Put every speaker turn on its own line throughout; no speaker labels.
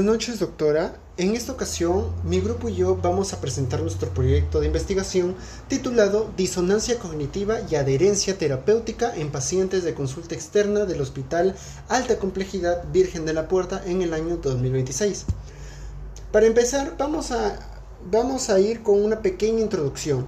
Buenas noches, doctora. En esta ocasión, mi grupo y yo vamos a presentar nuestro proyecto de investigación titulado Disonancia cognitiva y adherencia terapéutica en pacientes de consulta externa del Hospital Alta Complejidad Virgen de la Puerta en el año 2026. Para empezar, vamos a ir con una pequeña introducción.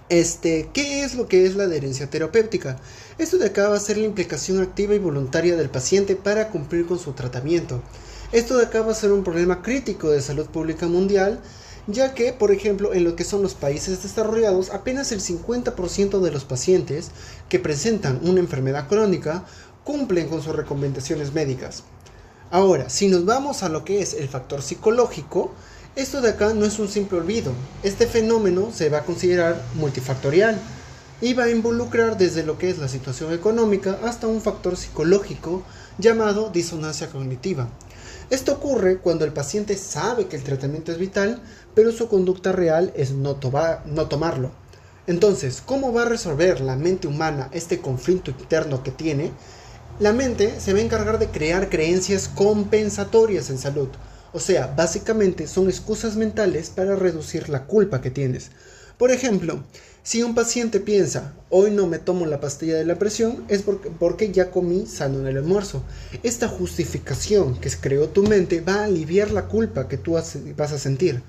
¿Qué es lo que es la adherencia terapéutica? Esto de acá va a ser la implicación activa y voluntaria del paciente para cumplir con su tratamiento. Esto de acá va a ser un problema crítico de salud pública mundial, ya que, por ejemplo, en lo que son los países desarrollados, apenas el 50% de los pacientes que presentan una enfermedad crónica cumplen con sus recomendaciones médicas. Ahora, si nos vamos a lo que es el factor psicológico, esto de acá no es un simple olvido. Este fenómeno se va a considerar multifactorial y va a involucrar desde lo que es la situación económica hasta un factor psicológico llamado disonancia cognitiva. Esto ocurre cuando el paciente sabe que el tratamiento es vital, pero su conducta real es no tomarlo. Entonces, ¿cómo va a resolver la mente humana este conflicto interno que tiene? La mente se va a encargar de crear creencias compensatorias en salud. O sea, básicamente son excusas mentales para reducir la culpa que tienes. Por ejemplo, si un paciente piensa, hoy no me tomo la pastilla de la presión, es porque ya comí sano en el almuerzo. Esta justificación que creó tu mente va a aliviar la culpa que tú vas a sentir.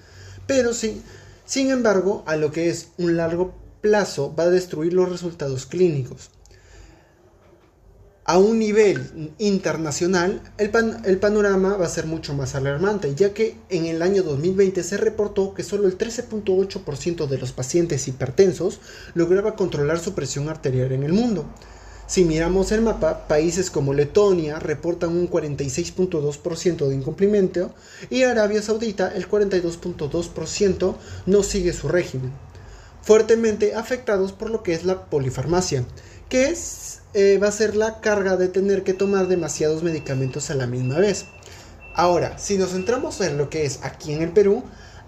Pero sí, sin embargo, a lo que es un largo plazo va a destruir los resultados clínicos. A un nivel internacional, el panorama va a ser mucho más alarmante, ya que en el año 2020 se reportó que solo el 13.8% de los pacientes hipertensos lograba controlar su presión arterial en el mundo. Si miramos el mapa, países como Letonia reportan un 46.2% de incumplimiento y Arabia Saudita el 42.2% no sigue su régimen, fuertemente afectados por lo que es la polifarmacia, que va a ser la carga de tener que tomar demasiados medicamentos a la misma vez. Ahora, si nos centramos en lo que es aquí en el Perú,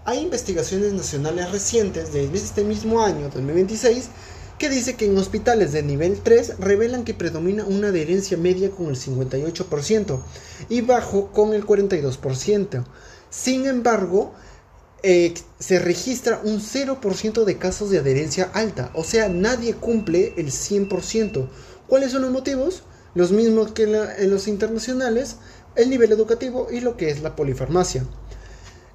hay investigaciones nacionales recientes de este mismo año, 2026, que dice que en hospitales de nivel 3 revelan que predomina una adherencia media con el 58% y bajo con el 42%. Sin embargo, se registra un 0% de casos de adherencia alta, o sea, nadie cumple el 100%. ¿Cuáles son los motivos? Los mismos que en los internacionales, el nivel educativo y lo que es la polifarmacia.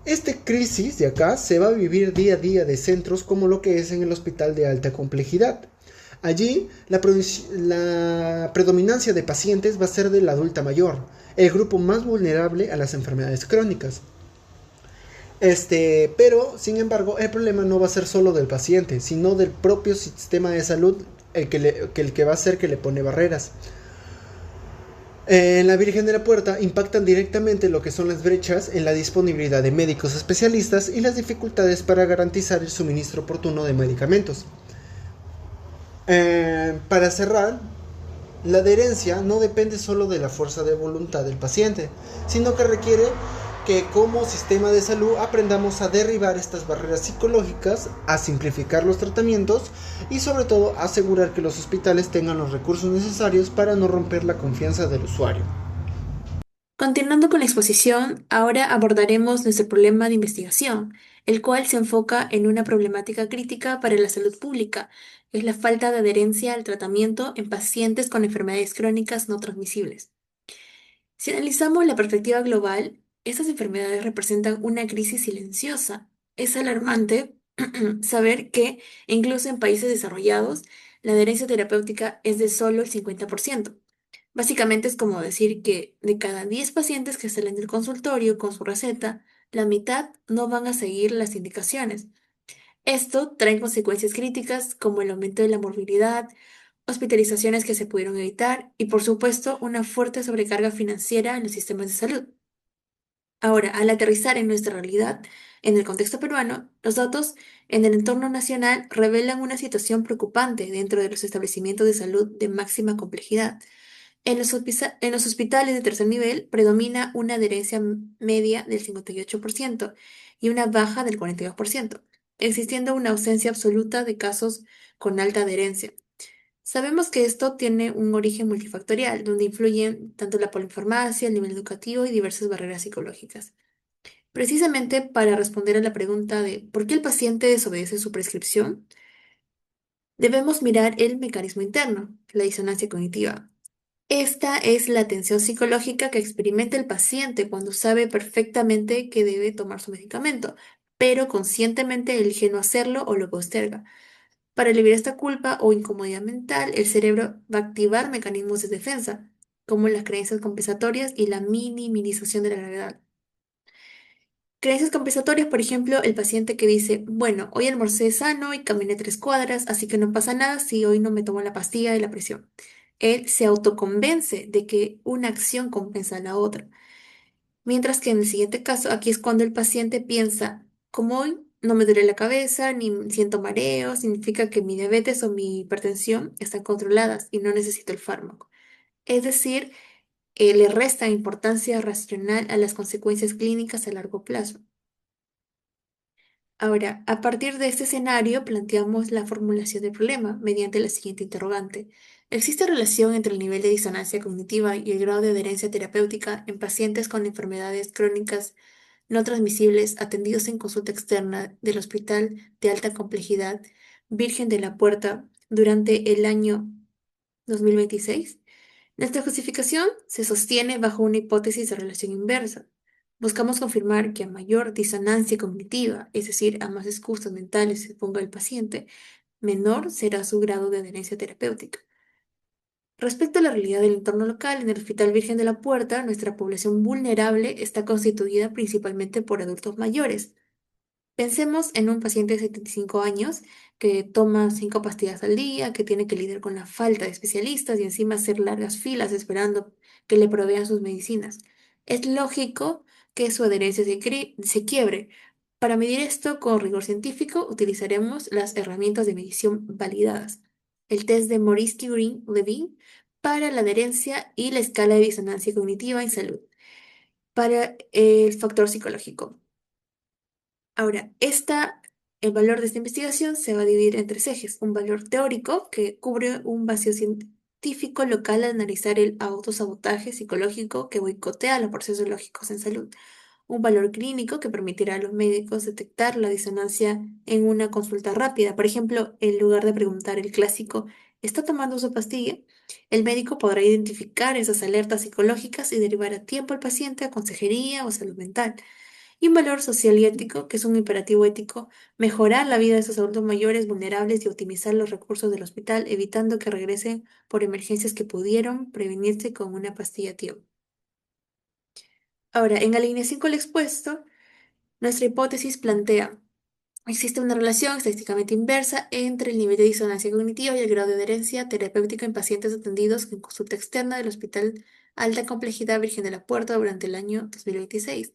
Esta crisis de acá se va a vivir día a día de centros como lo que es en el hospital de alta complejidad. Allí la predominancia de pacientes va a ser del adulto mayor, el grupo más vulnerable a las enfermedades crónicas. Pero, sin embargo, el problema no va a ser solo del paciente, sino del propio sistema de salud el que va a ser que le pone barreras. En la Virgen de la Puerta impactan directamente lo que son las brechas en la disponibilidad de médicos especialistas y las dificultades para garantizar el suministro oportuno de medicamentos. Para cerrar, la adherencia no depende solo de la fuerza de voluntad del paciente, sino que requiere que como sistema de salud aprendamos a derribar estas barreras psicológicas, a simplificar los tratamientos y sobre todo asegurar que los hospitales tengan los recursos necesarios para no romper la confianza del usuario.
Continuando con la exposición, ahora abordaremos nuestro problema de investigación, el cual se enfoca en una problemática crítica para la salud pública, que es la falta de adherencia al tratamiento en pacientes con enfermedades crónicas no transmisibles. Si analizamos la perspectiva global, estas enfermedades representan una crisis silenciosa. Es alarmante saber que, incluso en países desarrollados, la adherencia terapéutica es de solo el 50%. Básicamente es como decir que de cada 10 pacientes que salen del consultorio con su receta, la mitad no van a seguir las indicaciones. Esto trae consecuencias críticas como el aumento de la morbilidad, hospitalizaciones que se pudieron evitar y, por supuesto, una fuerte sobrecarga financiera en los sistemas de salud. Ahora, al aterrizar en nuestra realidad, en el contexto peruano, los datos en el entorno nacional revelan una situación preocupante dentro de los establecimientos de salud de máxima complejidad. En los hospitales de tercer nivel predomina una adherencia media del 58% y una baja del 42%, existiendo una ausencia absoluta de casos con alta adherencia. Sabemos que esto tiene un origen multifactorial, donde influyen tanto la polinfarmacia, el nivel educativo y diversas barreras psicológicas. Precisamente para responder a la pregunta de ¿por qué el paciente desobedece su prescripción? Debemos mirar el mecanismo interno, la disonancia cognitiva. Esta es la tensión psicológica que experimenta el paciente cuando sabe perfectamente que debe tomar su medicamento, pero conscientemente elige no hacerlo o lo posterga. Para aliviar esta culpa o incomodidad mental, el cerebro va a activar mecanismos de defensa, como las creencias compensatorias y la minimización de la gravedad. Creencias compensatorias, por ejemplo, el paciente que dice, bueno, hoy almorcé sano y caminé 3 cuadras, así que no pasa nada si hoy no me tomo la pastilla de la presión. Él se autoconvence de que una acción compensa a la otra. Mientras que en el siguiente caso, aquí es cuando el paciente piensa, como hoy no me duele la cabeza, ni siento mareo, significa que mi diabetes o mi hipertensión están controladas y no necesito el fármaco. Es decir, le resta importancia racional a las consecuencias clínicas a largo plazo. Ahora, a partir de este escenario, planteamos la formulación del problema mediante la siguiente interrogante. ¿Existe relación entre el nivel de disonancia cognitiva y el grado de adherencia terapéutica en pacientes con enfermedades crónicas no transmisibles atendidos en consulta externa del Hospital de Alta Complejidad Virgen de la Puerta durante el año 2026? Nuestra justificación se sostiene bajo una hipótesis de relación inversa. Buscamos confirmar que a mayor disonancia cognitiva, es decir, a más excusas mentales se ponga el paciente, menor será su grado de adherencia terapéutica. Respecto a la realidad del entorno local, en el Hospital Virgen de la Puerta, nuestra población vulnerable está constituida principalmente por adultos mayores. Pensemos en un paciente de 75 años que toma 5 pastillas al día, que tiene que lidiar con la falta de especialistas y encima hacer largas filas esperando que le provean sus medicinas. Es lógico que su adherencia se quiebre. Para medir esto con rigor científico, utilizaremos las herramientas de medición validadas. El test de Morisky-Green-Levin para la adherencia y la escala de disonancia cognitiva en salud. Para el factor psicológico. Ahora, el valor de esta investigación se va a dividir en 3 ejes. Un valor teórico que cubre un vacío científico local al analizar el autosabotaje psicológico que boicotea los procesos lógicos en salud. Un valor clínico que permitirá a los médicos detectar la disonancia en una consulta rápida. Por ejemplo, en lugar de preguntar el clásico, ¿está tomando su pastilla? El médico podrá identificar esas alertas psicológicas y derivar a tiempo al paciente a consejería o salud mental. Y un valor social y ético, que es un imperativo ético, mejorar la vida de esos adultos mayores vulnerables y optimizar los recursos del hospital, evitando que regresen por emergencias que pudieron prevenirse con una pastilla a tiempo. Ahora, en alineación con lo expuesto, nuestra hipótesis plantea: existe una relación estadísticamente inversa entre el nivel de disonancia cognitiva y el grado de adherencia terapéutica en pacientes atendidos en consulta externa del Hospital Alta Complejidad Virgen de la Puerta durante el año 2026.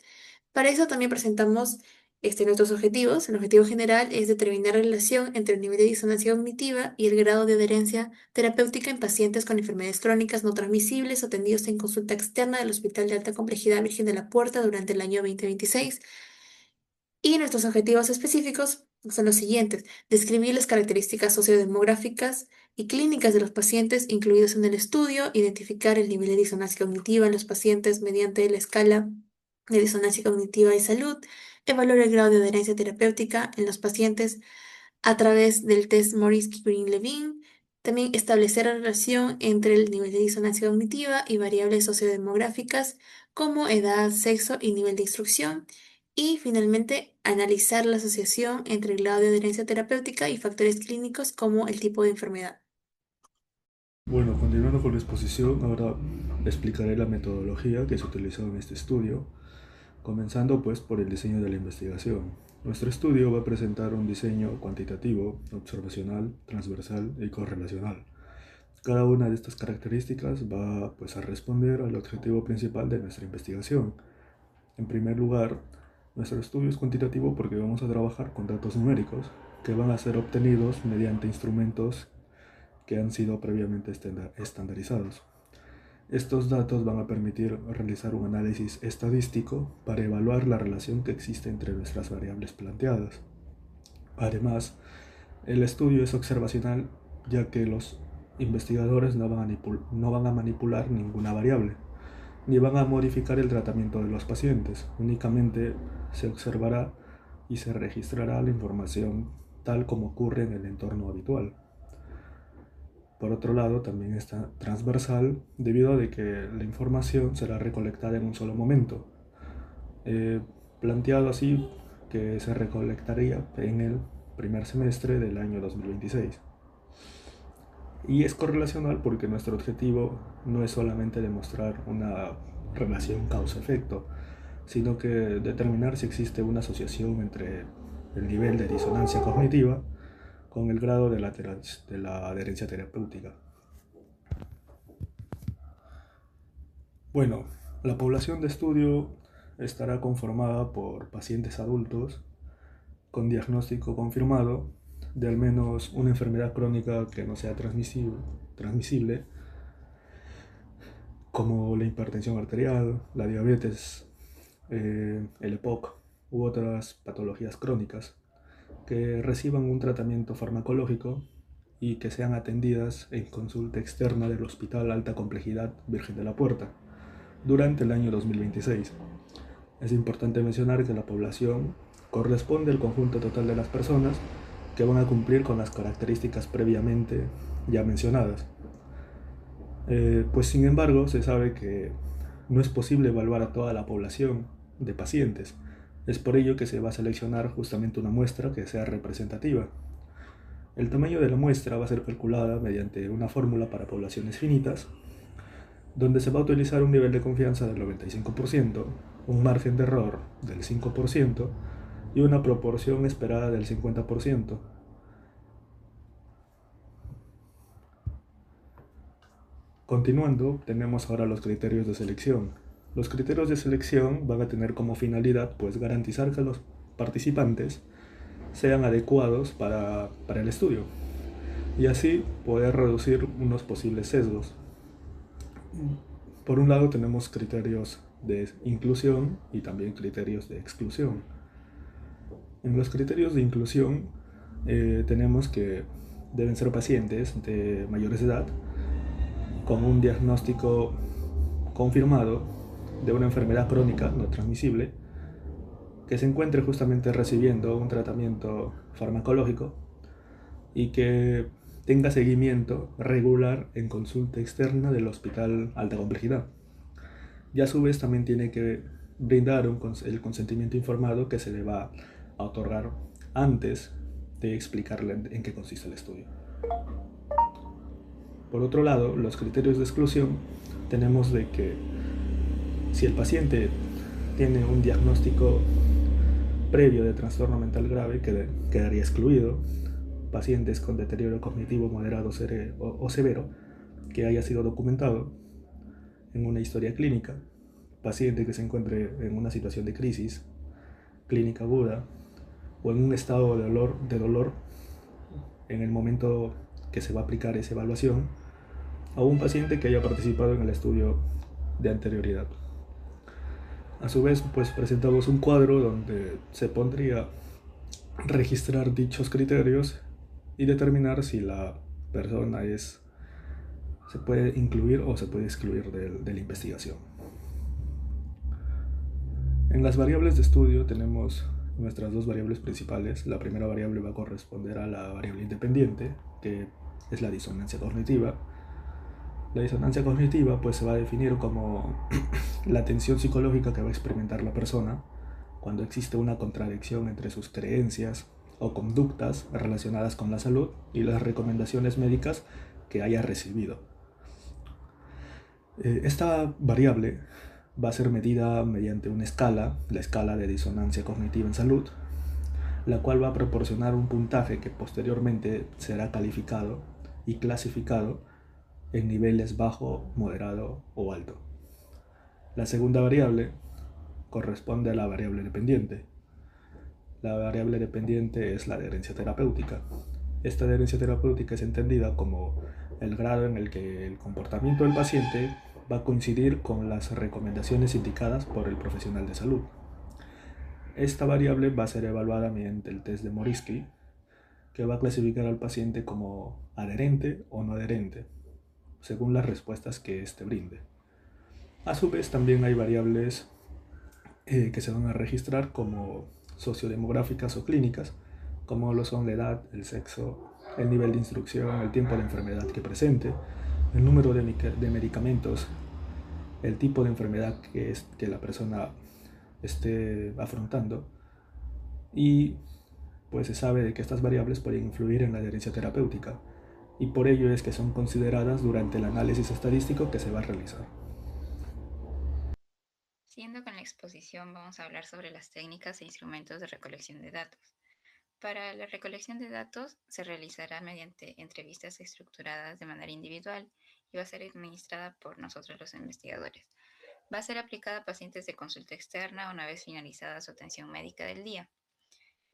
Para eso también presentamos nuestros objetivos. El objetivo general es determinar la relación entre el nivel de disonancia cognitiva y el grado de adherencia terapéutica en pacientes con enfermedades crónicas no transmisibles atendidos en consulta externa del Hospital de Alta Complejidad Virgen de la Puerta durante el año 2026. Y nuestros objetivos específicos son los siguientes: describir las características sociodemográficas y clínicas de los pacientes incluidos en el estudio, identificar el nivel de disonancia cognitiva en los pacientes mediante la escala de disonancia cognitiva y salud, evaluar el grado de adherencia terapéutica en los pacientes a través del test Morisky-Green-Levin, también establecer la relación entre el nivel de disonancia cognitiva y variables sociodemográficas como edad, sexo y nivel de instrucción, y finalmente analizar la asociación entre el grado de adherencia terapéutica y factores clínicos como el tipo de enfermedad.
Bueno, continuando con la exposición, ahora explicaré la metodología que se utilizó en este estudio, comenzando pues por el diseño de la investigación. Nuestro estudio va a presentar un diseño cuantitativo, observacional, transversal y correlacional. Cada una de estas características va pues a responder al objetivo principal de nuestra investigación. En primer lugar, nuestro estudio es cuantitativo porque vamos a trabajar con datos numéricos que van a ser obtenidos mediante instrumentos que han sido previamente estandarizados. Estos datos van a permitir realizar un análisis estadístico para evaluar la relación que existe entre nuestras variables planteadas. Además, el estudio es observacional ya que los investigadores no van a manipular ninguna variable, ni van a modificar el tratamiento de los pacientes. Únicamente se observará y se registrará la información tal como ocurre en el entorno habitual. Por otro lado, también está transversal debido a de que la información será recolectada en un solo momento, planteado así que se recolectaría en el primer semestre del año 2026. Y es correlacional porque nuestro objetivo no es solamente demostrar una relación causa-efecto, sino que determinar si existe una asociación entre el nivel de disonancia cognitiva con el grado de la adherencia terapéutica. Bueno, la población de estudio estará conformada por pacientes adultos con diagnóstico confirmado de al menos una enfermedad crónica que no sea transmisible, como la hipertensión arterial, la diabetes, el EPOC u otras patologías crónicas, que reciban un tratamiento farmacológico y que sean atendidas en consulta externa del Hospital Alta Complejidad Virgen de la Puerta durante el año 2026. Es importante mencionar que la población corresponde al conjunto total de las personas que van a cumplir con las características previamente ya mencionadas. Pues sin embargo, se sabe que no es posible evaluar a toda la población de pacientes. Es por ello que se va a seleccionar justamente una muestra que sea representativa. El tamaño de la muestra va a ser calculada mediante una fórmula para poblaciones finitas, donde se va a utilizar un nivel de confianza del 95%, un margen de error del 5% y una proporción esperada del 50%. Continuando, tenemos ahora los criterios de selección. Los criterios de selección van a tener como finalidad garantizar que los participantes sean adecuados para el estudio y así poder reducir unos posibles sesgos. Por un lado tenemos criterios de inclusión y también criterios de exclusión. En los criterios de inclusión tenemos que deben ser pacientes de mayores de edad con un diagnóstico confirmado de una enfermedad crónica no transmisible que se encuentre justamente recibiendo un tratamiento farmacológico y que tenga seguimiento regular en consulta externa del Hospital Alta Complejidad. Y a su vez también tiene que brindar el consentimiento informado que se le va a otorgar antes de explicarle en qué consiste el estudio. Por otro lado, los criterios de exclusión tenemos de que si el paciente tiene un diagnóstico previo de trastorno mental grave, quedaría excluido. Pacientes con deterioro cognitivo moderado o severo que haya sido documentado en una historia clínica, paciente que se encuentre en una situación de crisis clínica aguda o en un estado de dolor en el momento que se va a aplicar esa evaluación, a un paciente que haya participado en el estudio de anterioridad. A su vez, presentamos un cuadro donde se pondría registrar dichos criterios y determinar si la persona se puede incluir o se puede excluir de la investigación. En las variables de estudio tenemos nuestras dos variables principales. La primera variable va a corresponder a la variable independiente, que es la disonancia cognitiva. La disonancia cognitiva se va a definir como la tensión psicológica que va a experimentar la persona cuando existe una contradicción entre sus creencias o conductas relacionadas con la salud y las recomendaciones médicas que haya recibido. Esta variable va a ser medida mediante una escala, la escala de disonancia cognitiva en salud, la cual va a proporcionar un puntaje que posteriormente será calificado y clasificado en niveles bajo, moderado o alto. La segunda variable corresponde a la variable dependiente. La variable dependiente es la adherencia terapéutica. Esta adherencia terapéutica es entendida como el grado en el que el comportamiento del paciente va a coincidir con las recomendaciones indicadas por el profesional de salud. Esta variable va a ser evaluada mediante el test de Morisky, que va a clasificar al paciente como adherente o no adherente, según las respuestas que éste brinde. A su vez, también hay variables que se van a registrar como sociodemográficas o clínicas, como lo son la edad, el sexo, el nivel de instrucción, el tiempo de enfermedad que presente, el número de medicamentos, el tipo de enfermedad que la persona esté afrontando, y pues se sabe de que estas variables pueden influir en la adherencia terapéutica, y por ello es que son consideradas durante el análisis estadístico que se va a realizar.
Siguiendo con la exposición, vamos a hablar sobre las técnicas e instrumentos de recolección de datos. Para la recolección de datos se realizará mediante entrevistas estructuradas de manera individual y va a ser administrada por nosotros los investigadores. Va a ser aplicada a pacientes de consulta externa una vez finalizada su atención médica del día.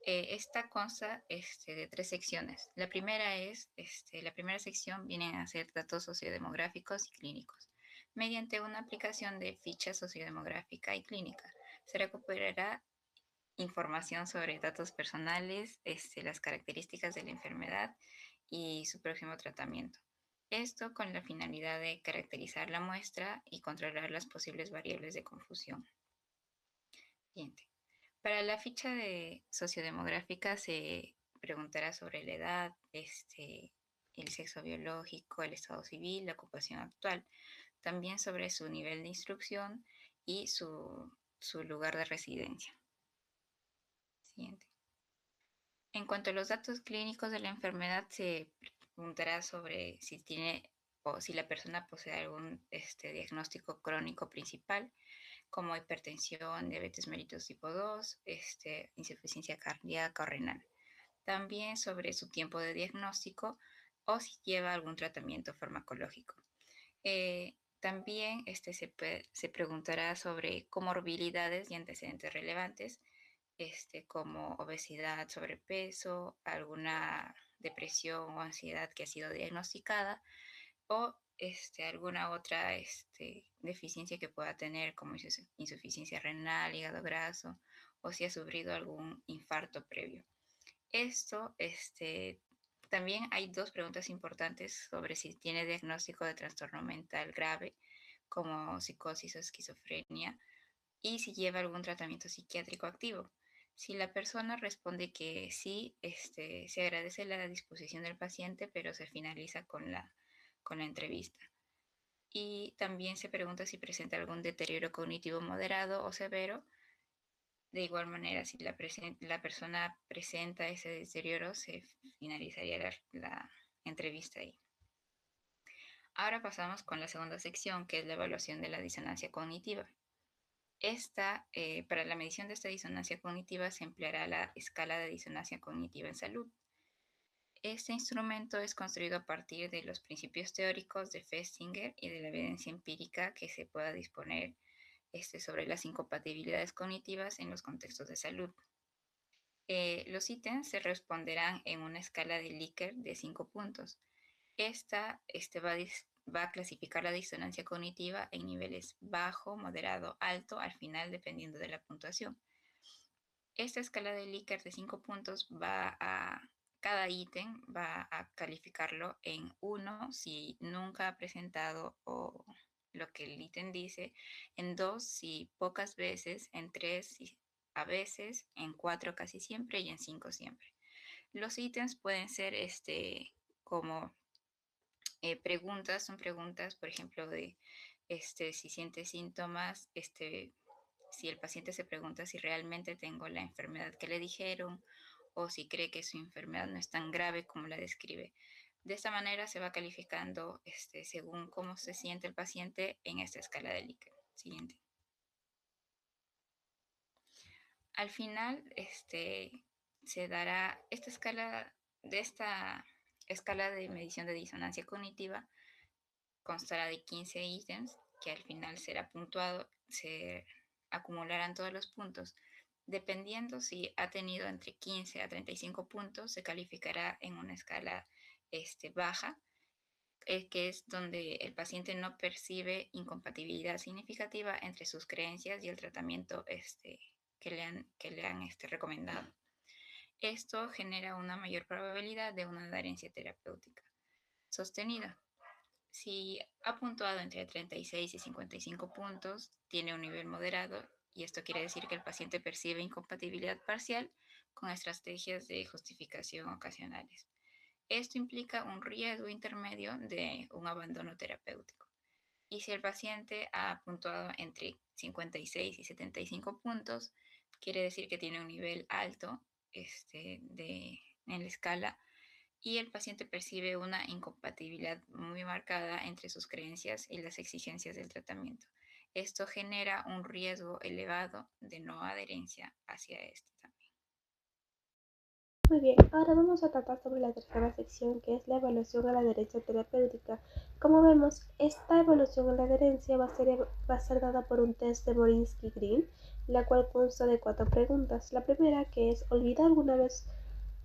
Esta consta de 3 secciones. La primera sección viene a ser datos sociodemográficos y clínicos. Mediante una aplicación de ficha sociodemográfica y clínica, se recuperará información sobre datos personales, las características de la enfermedad y su próximo tratamiento. Esto con la finalidad de caracterizar la muestra y controlar las posibles variables de confusión. Siguiente. Para la ficha de sociodemográfica se preguntará sobre la edad, el sexo biológico, el estado civil, la ocupación actual, también sobre su nivel de instrucción y su lugar de residencia. Siguiente. En cuanto a los datos clínicos de la enfermedad, se preguntará sobre si tiene o si la persona posee algún diagnóstico crónico principal, como hipertensión, diabetes mellitus tipo 2, insuficiencia cardíaca o renal. También sobre su tiempo de diagnóstico o si lleva algún tratamiento farmacológico. También se preguntará sobre comorbilidades y antecedentes relevantes, como obesidad, sobrepeso, alguna depresión o ansiedad que ha sido diagnosticada o alguna otra deficiencia que pueda tener, como insuficiencia renal, hígado graso, o si ha sufrido algún infarto previo. Esto, también hay 2 preguntas importantes sobre si tiene diagnóstico de trastorno mental grave, como psicosis o esquizofrenia, y si lleva algún tratamiento psiquiátrico activo. Si la persona responde que sí, se agradece la disposición del paciente, pero se finaliza con la entrevista. Y también se pregunta si presenta algún deterioro cognitivo moderado o severo. De igual manera, si la persona presenta ese deterioro, se finalizaría la entrevista ahí. Ahora pasamos con la segunda sección, que es la evaluación de la disonancia cognitiva. Para la medición de esta disonancia cognitiva se empleará la escala de disonancia cognitiva en salud. Este instrumento es construido a partir de los principios teóricos de Festinger y de la evidencia empírica que se pueda disponer sobre las incompatibilidades cognitivas en los contextos de salud. Los ítems se responderán en una escala de Likert de 5 puntos. Esta va a clasificar la disonancia cognitiva en niveles bajo, moderado, alto, al final dependiendo de la puntuación. Esta escala de Likert de 5 puntos cada ítem va a calificarlo en 1 si nunca ha presentado o lo que el ítem dice, en 2 si pocas veces, en 3 si a veces, en 4 casi siempre y en 5 siempre. Los ítems pueden ser como preguntas, son preguntas, por ejemplo, de si siente síntomas, si el paciente se pregunta si realmente tengo la enfermedad que le dijeron o si cree que su enfermedad no es tan grave como la describe. De esta manera se va calificando según cómo se siente el paciente en esta escala de Likert. Siguiente. Al final, se dará esta escala de medición de disonancia cognitiva constará de 15 ítems que al final será puntuado, se acumularán todos los puntos. Dependiendo si ha tenido entre 15 a 35 puntos, se calificará en una escala baja, que es donde el paciente no percibe incompatibilidad significativa entre sus creencias y el tratamiento que le han recomendado. Esto genera una mayor probabilidad de una adherencia terapéutica sostenida. Si ha puntuado entre 36 y 55 puntos, tiene un nivel moderado y esto quiere decir que el paciente percibe incompatibilidad parcial con estrategias de justificación ocasionales. Esto implica un riesgo intermedio de un abandono terapéutico. Y si el paciente ha puntuado entre 56 y 75 puntos, quiere decir que tiene un nivel alto en la escala y el paciente percibe una incompatibilidad muy marcada entre sus creencias y las exigencias del tratamiento. Esto genera un riesgo elevado de no adherencia hacia este también.
Muy bien, ahora vamos a tratar sobre la tercera sección, que es la evaluación a la adherencia terapéutica. Como vemos, esta evaluación a la adherencia va a ser dada por un test de Morinsky-Green, la cual consta de 4 preguntas. La primera, que es: ¿olvida alguna vez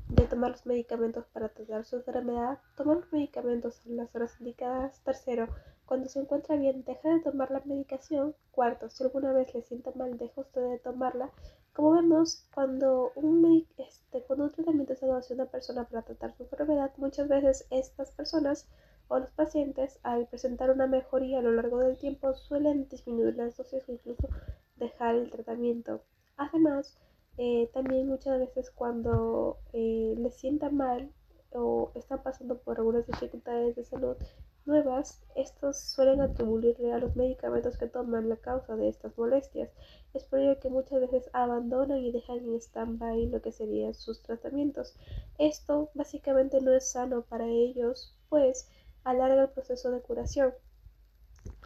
de tomar los medicamentos para tratar su enfermedad? ¿Tomar los medicamentos en las horas indicadas? Tercero, cuando se encuentra bien, ¿deja de tomar la medicación? Cuarto, si alguna vez le siente mal, ¿deja usted de tomarla? Como vemos, cuando un tratamiento es dado hacia una persona para tratar su enfermedad, muchas veces estas personas o los pacientes, al presentar una mejoría a lo largo del tiempo, suelen disminuir las dosis o incluso dejar el tratamiento. Además, también muchas veces cuando les sienta mal o están pasando por algunas dificultades de salud nuevas, estos suelen atribuirle a los medicamentos que toman la causa de estas molestias. Es por ello que muchas veces abandonan y dejan en stand-by lo que serían sus tratamientos. Esto básicamente no es sano para ellos, pues alarga el proceso de curación.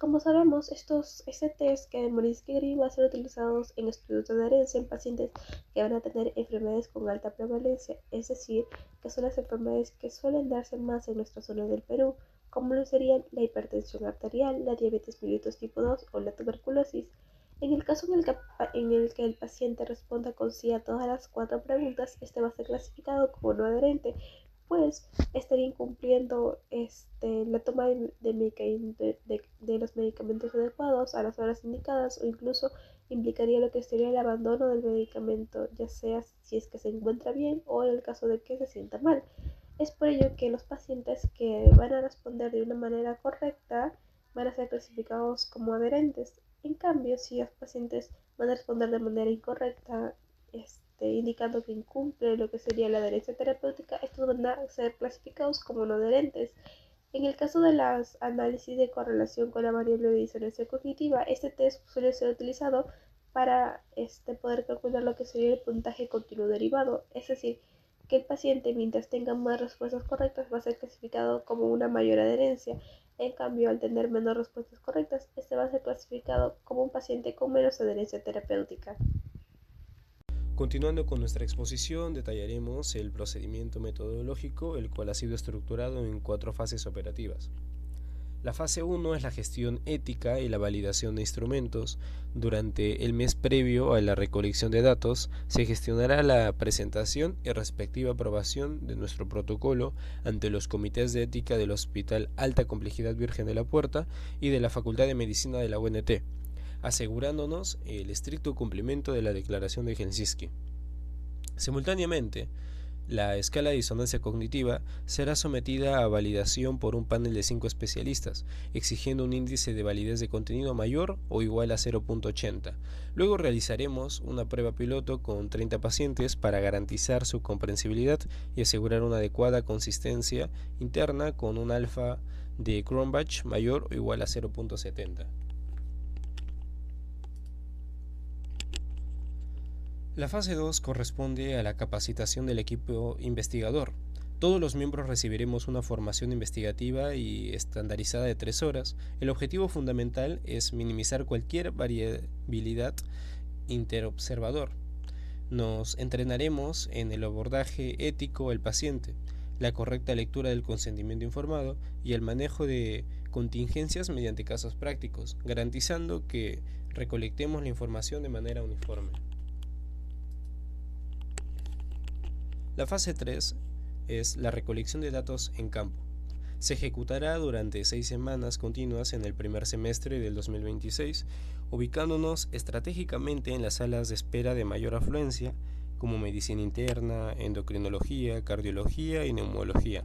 Como sabemos, este test que de Morinsky-Green va a ser utilizados en estudios de adherencia en pacientes que van a tener enfermedades con alta prevalencia, es decir, que son las enfermedades que suelen darse más en nuestra zona del Perú, como lo serían la hipertensión arterial, la diabetes mellitus tipo 2 o la tuberculosis. En el caso en el que el paciente responda con sí a todas las 4 preguntas, este va a ser clasificado como no adherente, pues estaría incumpliendo la toma de los medicamentos adecuados a las horas indicadas, o incluso implicaría lo que sería el abandono del medicamento, ya sea si es que se encuentra bien o en el caso de que se sienta mal. Es por ello que los pacientes que van a responder de una manera correcta van a ser clasificados como adherentes. En cambio, si los pacientes van a responder de manera incorrecta, indicando que incumple lo que sería la adherencia terapéutica, estos van a ser clasificados como no adherentes. En el caso de los análisis de correlación con la variable de disonancia cognitiva, este test suele ser utilizado para poder calcular lo que sería el puntaje continuo derivado, es decir, que el paciente, mientras tenga más respuestas correctas, va a ser clasificado como una mayor adherencia. En cambio, al tener menos respuestas correctas, este va a ser clasificado como un paciente con menos adherencia terapéutica.
Continuando con nuestra exposición, detallaremos el procedimiento metodológico, el cual ha sido estructurado en 4 fases operativas. La fase 1 es la gestión ética y la validación de instrumentos. Durante el mes previo a la recolección de datos, se gestionará la presentación y respectiva aprobación de nuestro protocolo ante los comités de ética del Hospital Alta Complejidad Virgen de la Puerta y de la Facultad de Medicina de la UNT, asegurándonos el estricto cumplimiento de la Declaración de Helsinki. Simultáneamente, la escala de disonancia cognitiva será sometida a validación por un panel de 5 especialistas, exigiendo un índice de validez de contenido mayor o igual a 0.80. Luego realizaremos una prueba piloto con 30 pacientes para garantizar su comprensibilidad y asegurar una adecuada consistencia interna con un alfa de Cronbach mayor o igual a 0.70. La fase 2 corresponde a la capacitación del equipo investigador. Todos los miembros recibiremos una formación investigativa y estandarizada de 3 horas. El objetivo fundamental es minimizar cualquier variabilidad interobservador. Nos entrenaremos en el abordaje ético al paciente, la correcta lectura del consentimiento informado y el manejo de contingencias mediante casos prácticos, garantizando que recolectemos la información de manera uniforme. La fase 3 es la recolección de datos en campo. Se ejecutará durante 6 semanas continuas en el primer semestre del 2026, ubicándonos estratégicamente en las salas de espera de mayor afluencia como medicina interna, endocrinología, cardiología y neumología.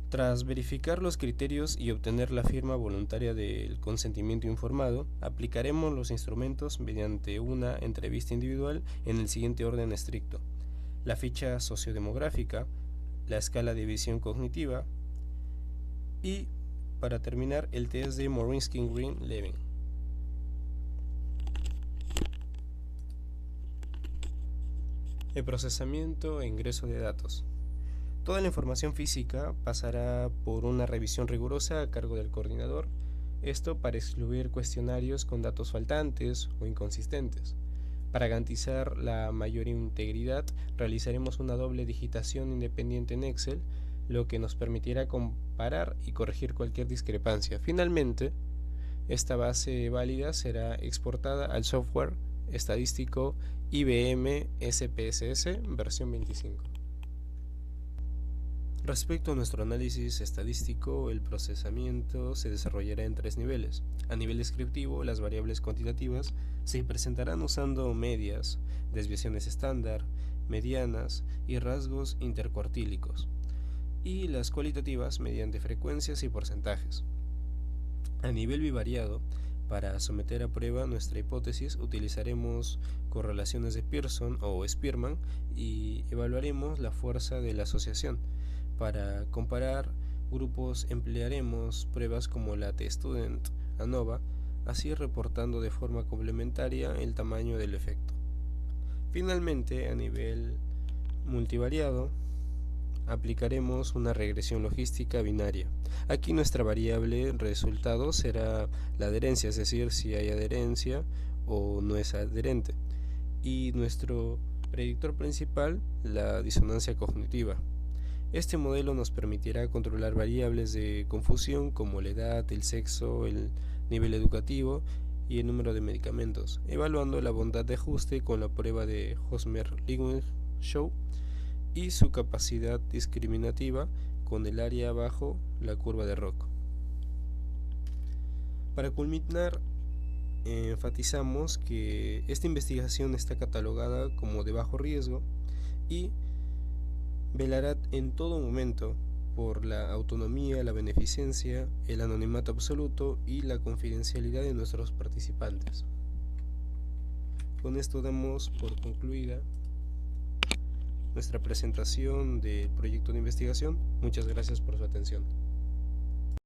Tras verificar los criterios y obtener la firma voluntaria del consentimiento informado, aplicaremos los instrumentos mediante una entrevista individual en el siguiente orden estricto: la ficha sociodemográfica, la escala de visión cognitiva y, para terminar, el test de Morinski-Green-Levin. El procesamiento e ingreso de datos. Toda la información física pasará por una revisión rigurosa a cargo del coordinador, esto para excluir cuestionarios con datos faltantes o inconsistentes. Para garantizar la mayor integridad, realizaremos una doble digitación independiente en Excel, lo que nos permitirá comparar y corregir cualquier discrepancia. Finalmente, esta base válida será exportada al software estadístico IBM SPSS versión 25. Respecto a nuestro análisis estadístico, el procesamiento se desarrollará en 3 niveles. A nivel descriptivo, las variables cuantitativas se presentarán usando medias, desviaciones estándar, medianas y rasgos intercuartílicos, y las cualitativas mediante frecuencias y porcentajes. A nivel bivariado, para someter a prueba nuestra hipótesis, utilizaremos correlaciones de Pearson o Spearman y evaluaremos la fuerza de la asociación. Para comparar grupos emplearemos pruebas como la T-Student ANOVA, así reportando de forma complementaria el tamaño del efecto. Finalmente, a nivel multivariado, aplicaremos una regresión logística binaria. Aquí nuestra variable resultado será la adherencia, es decir, si hay adherencia o no es adherente, y nuestro predictor principal, la disonancia cognitiva. Este modelo nos permitirá controlar variables de confusión como la edad, el sexo, el nivel educativo y el número de medicamentos, evaluando la bondad de ajuste con la prueba de Hosmer-Lewin-Shaw y su capacidad discriminativa con el área bajo la curva de Rock. Para culminar, enfatizamos que esta investigación está catalogada como de bajo riesgo y velará en todo momento por la autonomía, la beneficencia, el anonimato absoluto y la confidencialidad de nuestros participantes. Con esto damos por concluida nuestra presentación del proyecto de investigación. Muchas gracias por su atención.